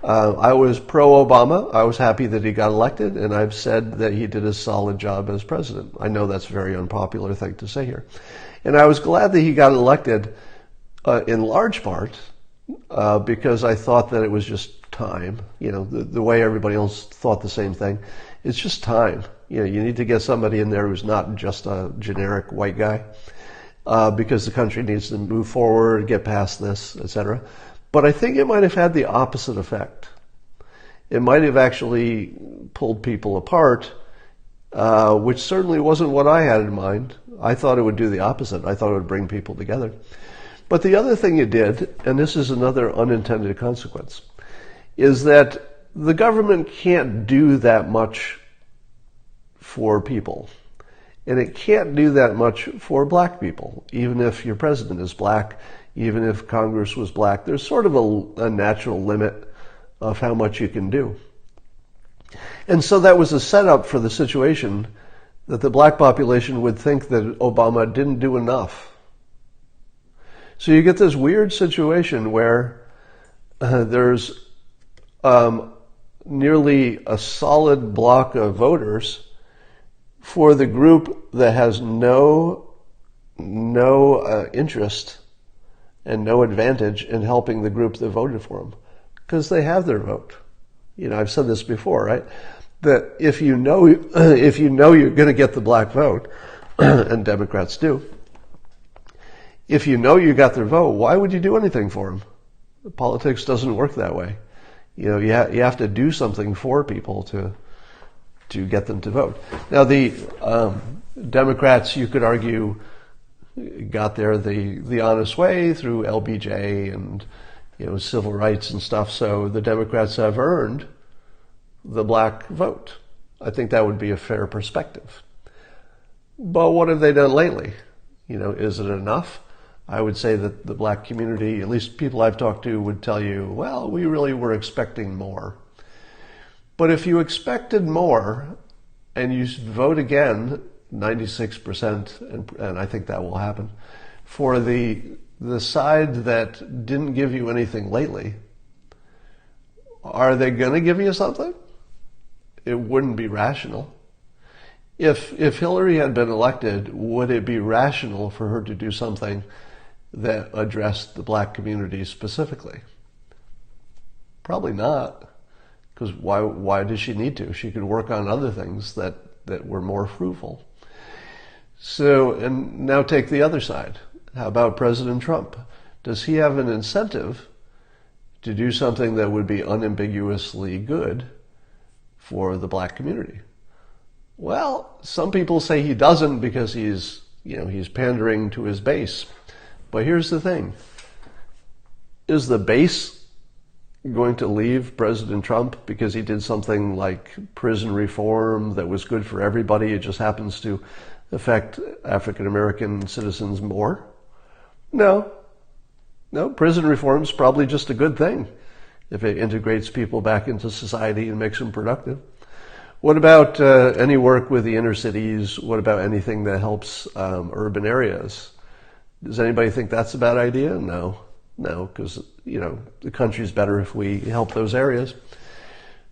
A: I was pro-Obama. I was happy that he got elected, and I've said that he did a solid job as president. I know that's a very unpopular thing to say here. And I was glad that he got elected in large part because I thought that it was just time. The way everybody else thought the same thing. It's just time. You need to get somebody in there who's not just a generic white guy because the country needs to move forward, get past this, etc. But I think it might have had the opposite effect. It might have actually pulled people apart, which certainly wasn't what I had in mind. I thought it would do the opposite. I thought it would bring people together. But the other thing it did, and this is another unintended consequence, is that the government can't do that much for people. And it can't do that much for black people, even if your president is black, even if Congress was black. There's sort of a natural limit of how much you can do. And so that was a setup for the situation that the black population would think that Obama didn't do enough. So you get this weird situation where there's nearly a solid block of voters for the group that has no interest and no advantage in helping the group that voted for them, because they have their vote. I've said this before, right? That if you know you're going to get the black vote, and Democrats do, if you know you got their vote, why would you do anything for them? Politics doesn't work that way. You have to do something for people to get them to vote. Now, the Democrats, you could argue, got there the honest way through LBJ and civil rights and stuff. So the Democrats have earned the black vote. I think that would be a fair perspective. But what have they done lately? Is it enough? I would say that the black community, at least people I've talked to, would tell you, well, we really were expecting more. But if you expected more and you vote again, 96%, and I think that will happen, for the side that didn't give you anything lately, are they going to give you something? It wouldn't be rational. If Hillary had been elected, would it be rational for her to do something that addressed the black community specifically? Probably not, because why does she need to? She could work on other things that were more fruitful. So, and now take the other side. How about President Trump? Does he have an incentive to do something that would be unambiguously good for the black community? Well, some people say he doesn't because he's pandering to his base. But here's the thing. Is the base going to leave President Trump because he did something like prison reform that was good for everybody? It just happens to affect African American citizens more? No, prison reform is probably just a good thing if it integrates people back into society and makes them productive. What about any work with the inner cities? What about anything that helps urban areas? Does anybody think that's a bad idea? No, because the country's better if we help those areas.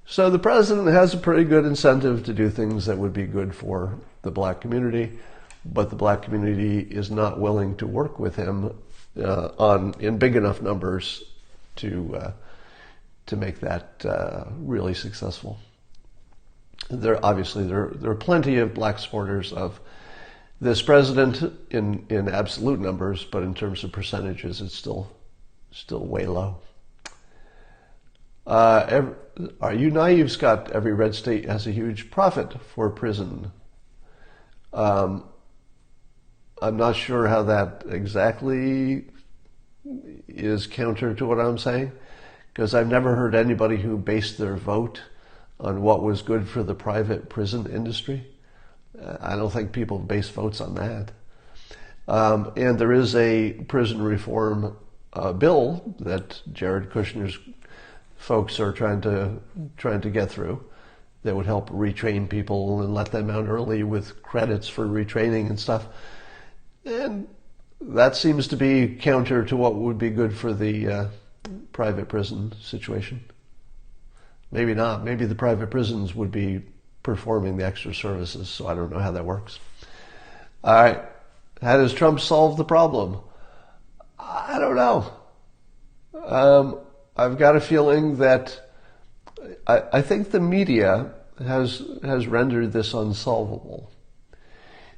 A: So the president has a pretty good incentive to do things that would be good for the black community, but the black community is not willing to work with him in big enough numbers to make that really successful. There are plenty of black supporters of this president in absolute numbers, but in terms of percentages, it's still way low. Are you naive, Scott? Every red state has a huge profit for prison. I'm not sure how that exactly is counter to what I'm saying, because I've never heard anybody who based their vote on what was good for the private prison industry. I don't think people base votes on that. And there is a prison reform bill that Jared Kushner's folks are trying to get through that would help retrain people and let them out early with credits for retraining and stuff. And that seems to be counter to what would be good for the private prison situation. Maybe not. Maybe the private prisons would be performing the extra services, so I don't know how that works. All right. How does Trump solve the problem? I don't know. I've got a feeling that I think the media has rendered this unsolvable.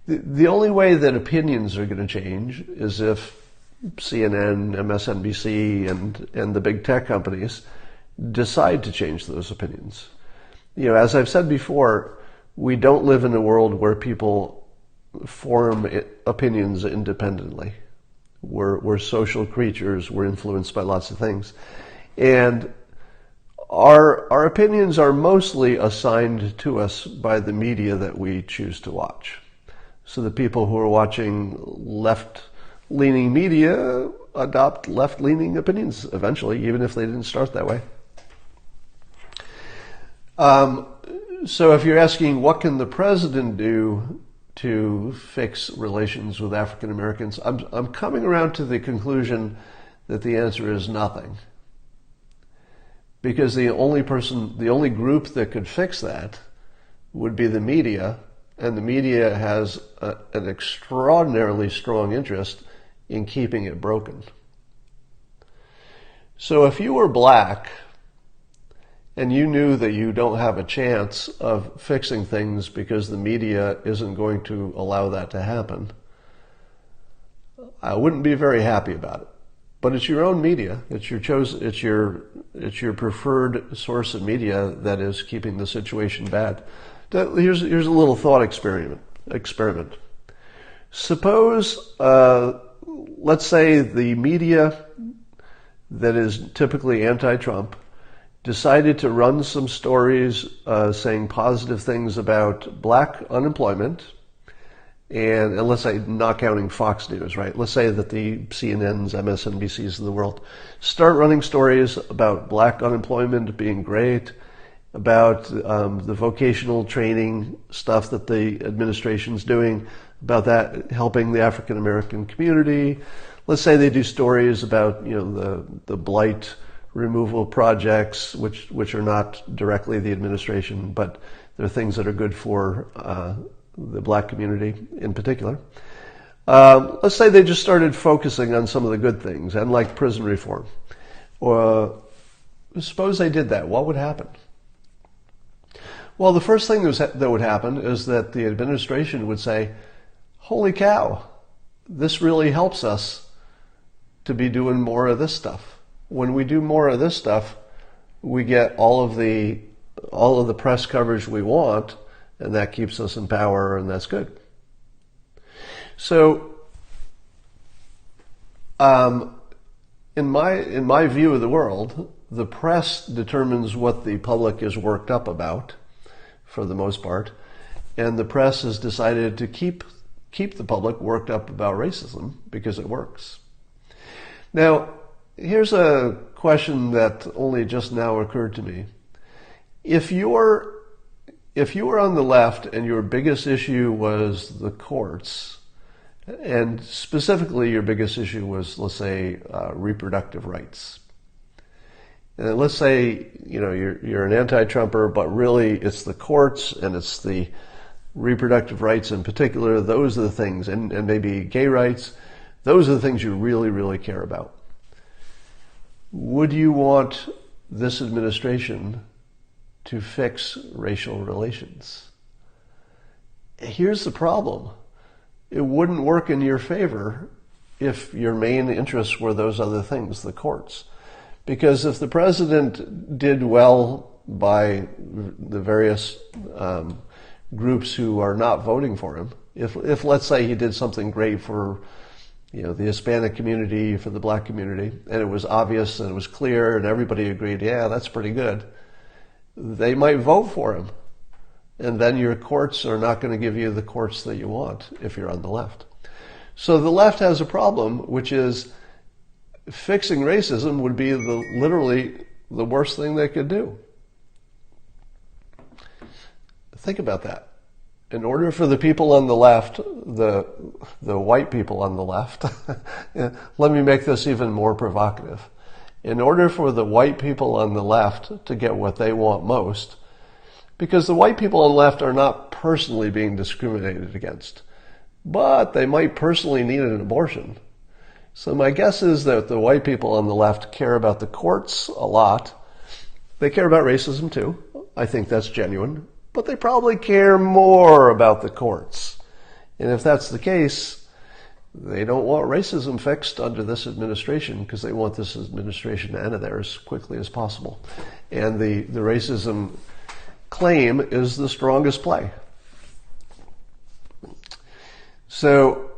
A: The only way that opinions are going to change is if CNN, MSNBC, and the big tech companies decide to change those opinions. As I've said before, we don't live in a world where people form opinions independently. We're social creatures. We're influenced by lots of things. And our opinions are mostly assigned to us by the media that we choose to watch. So the people who are watching left-leaning media adopt left-leaning opinions eventually, even if they didn't start that way. So if you're asking what can the president do to fix relations with African Americans, I'm coming around to the conclusion that the answer is nothing. Because the only group that could fix that would be the media, and the media has an extraordinarily strong interest in keeping it broken. So if you were black and you knew that you don't have a chance of fixing things because the media isn't going to allow that to happen, I wouldn't be very happy about it. But it's your own media. It's your preferred source of media that is keeping the situation bad. Here's a little thought experiment. Suppose, let's say the media that is typically anti-Trump decided to run some stories saying positive things about black unemployment, and let's say, not counting Fox News, right? Let's say that the CNNs, MSNBCs of the world start running stories about black unemployment being great, about the vocational training stuff that the administration's doing, about that helping the African American community. Let's say they do stories about, the blight removal projects, which are not directly the administration, but they're things that are good for the black community in particular. Let's say they just started focusing on some of the good things, and like prison reform. Or suppose they did that, what would happen? Well, the first thing that would happen is that the administration would say, holy cow, this really helps us to be doing more of this stuff. When we do more of this stuff, we get all of the press coverage we want, and that keeps us in power, and that's good. So, in my view of the world, the press determines what the public is worked up about, for the most part, and the press has decided to keep the public worked up about racism because it works. Now, here's a question that only just now occurred to me. If you were on the left and your biggest issue was the courts, and specifically your biggest issue was, let's say, reproductive rights. And let's say, you're an anti-Trumper, but really it's the courts and it's the reproductive rights in particular. Those are the things, and maybe gay rights. Those are the things you really, really care about. Would you want this administration to fix racial relations? Here's the problem. It wouldn't work in your favor if your main interests were those other things, the courts. Because if the president did well by the various groups who are not voting for him, if let's say he did something great for the Hispanic community, for the black community, and it was obvious and it was clear and everybody agreed, yeah, that's pretty good, they might vote for him. And then your courts are not going to give you the courts that you want if you're on the left. So the left has a problem, which is fixing racism would be literally the worst thing they could do. Think about that. In order for the people on the left, the white people on the left, let me make this even more provocative. In order for the white people on the left to get what they want most, because the white people on the left are not personally being discriminated against, but they might personally need an abortion. So my guess is that the white people on the left care about the courts a lot. They care about racism too. I think that's genuine. But they probably care more about the courts. And if that's the case, they don't want racism fixed under this administration because they want this administration to end of there as quickly as possible. And the racism claim is the strongest play. So,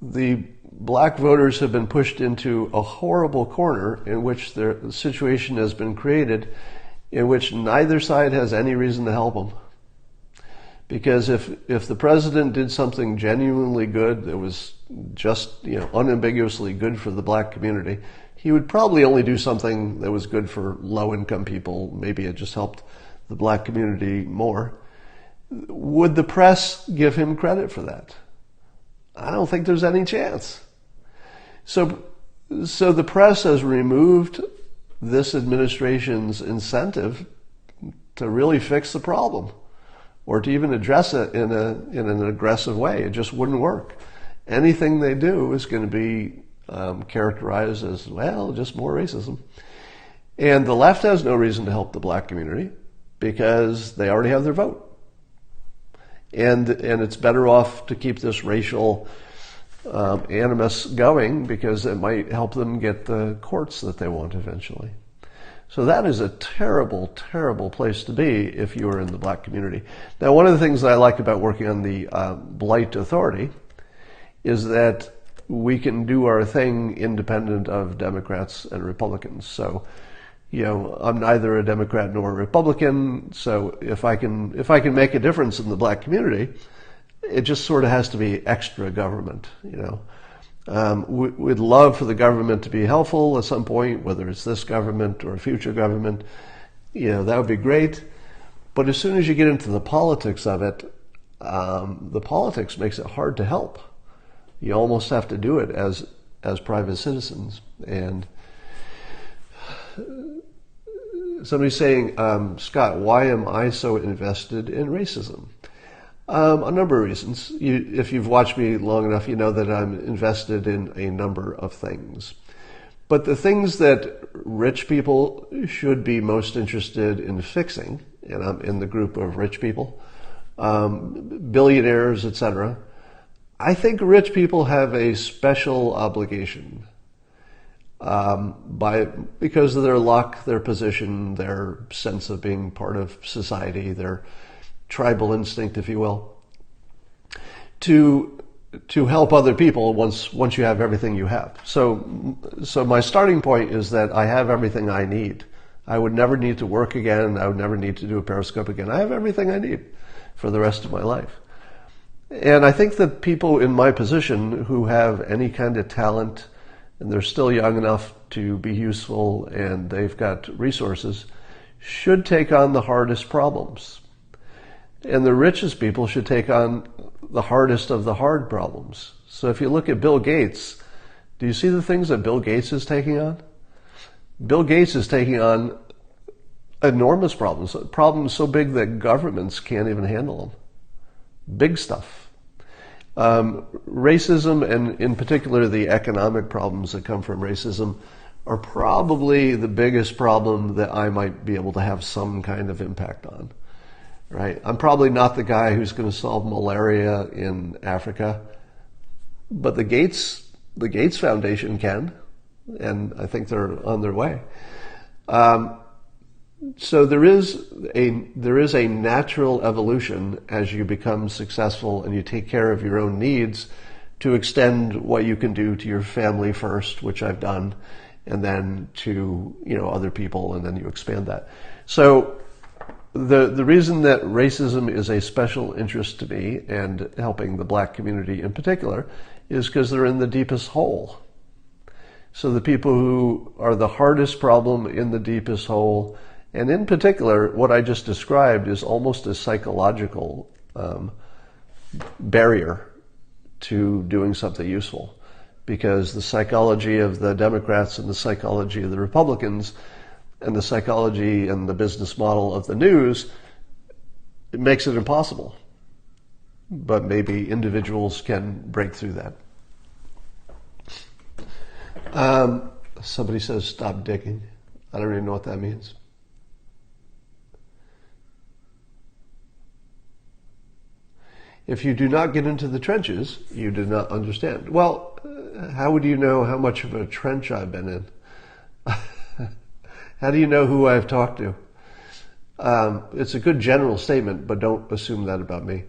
A: the black voters have been pushed into a horrible corner in which the situation has been created in which neither side has any reason to help them. Because if the president did something genuinely good that was just, unambiguously good for the black community, he would probably only do something that was good for low-income people. Maybe it just helped the black community more. Would the press give him credit for that? I don't think there's any chance. So the press has removed this administration's incentive to really fix the problem or to even address it in an aggressive way. It just wouldn't work. Anything they do is going to be characterized as, well, just more racism. And the left has no reason to help the black community because they already have their vote. And it's better off to keep this racial animus going because it might help them get the courts that they want eventually. So that is a terrible, terrible place to be if you are in the black community. Now, one of the things that I like about working on the Blight Authority is that we can do our thing independent of Democrats and Republicans. So, I'm neither a Democrat nor a Republican. So if I can make a difference in the black community, it just sort of has to be extra government. We'd love for the government to be helpful at some point, whether it's this government or a future government. That would be great. But as soon as you get into the politics of it, the politics makes it hard to help. You almost have to do it as private citizens. And somebody's saying, Scott, why am I so invested in racism? A number of reasons. If you've watched me long enough, you know that I'm invested in a number of things. But the things that rich people should be most interested in fixing, and I'm in the group of rich people, billionaires, etc., I think rich people have a special obligation because of their luck, their position, their sense of being part of society, their tribal instinct, if you will, to help other people once you have everything you have. So my starting point is that I have everything I need. I would never need to work again. I would never need to do a Periscope again. I have everything I need for the rest of my life. And I think that people in my position who have any kind of talent and they're still young enough to be useful and they've got resources should take on the hardest problems. And the richest people should take on the hardest of the hard problems. So if you look at Bill Gates, do you see the things that Bill Gates is taking on? Bill Gates is taking on enormous problems so big that governments can't even handle them. Big stuff. Racism, and in particular the economic problems that come from racism, are probably the biggest problem that I might be able to have some kind of impact on. Right? I'm probably not the guy who's going to solve malaria in Africa, but the Gates Foundation can, and I think they're on their way. So there is a natural evolution as you become successful and you take care of your own needs to extend what you can do to your family first, which I've done, and then to other people, and then you expand that. So the reason that racism is a special interest to me, and helping the black community in particular, is because they're in the deepest hole. So the people who are the hardest problem in the deepest hole, and in particular, what I just described is almost a psychological barrier to doing something useful, because the psychology of the Democrats and the psychology of the Republicans and the psychology and the business model of the news, it makes it impossible. But maybe individuals can break through that. Somebody says, stop digging. I don't even know what that means. If you do not get into the trenches, you do not understand. Well, how would you know how much of a trench I've been in? How do you know who I've talked to? It's a good general statement, but don't assume that about me.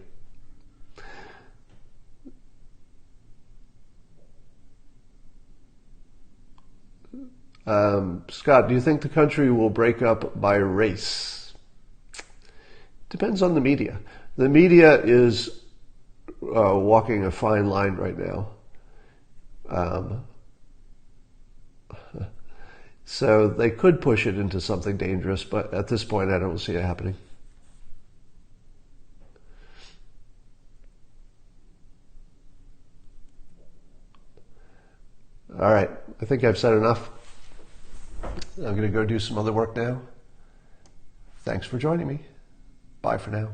A: Scott, do you think the country will break up by race? Depends on the media. The media is walking a fine line right now. So they could push it into something dangerous, but at this point I don't see it happening. All right, I think I've said enough. I'm going to go do some other work now. Thanks for joining me. Bye for now.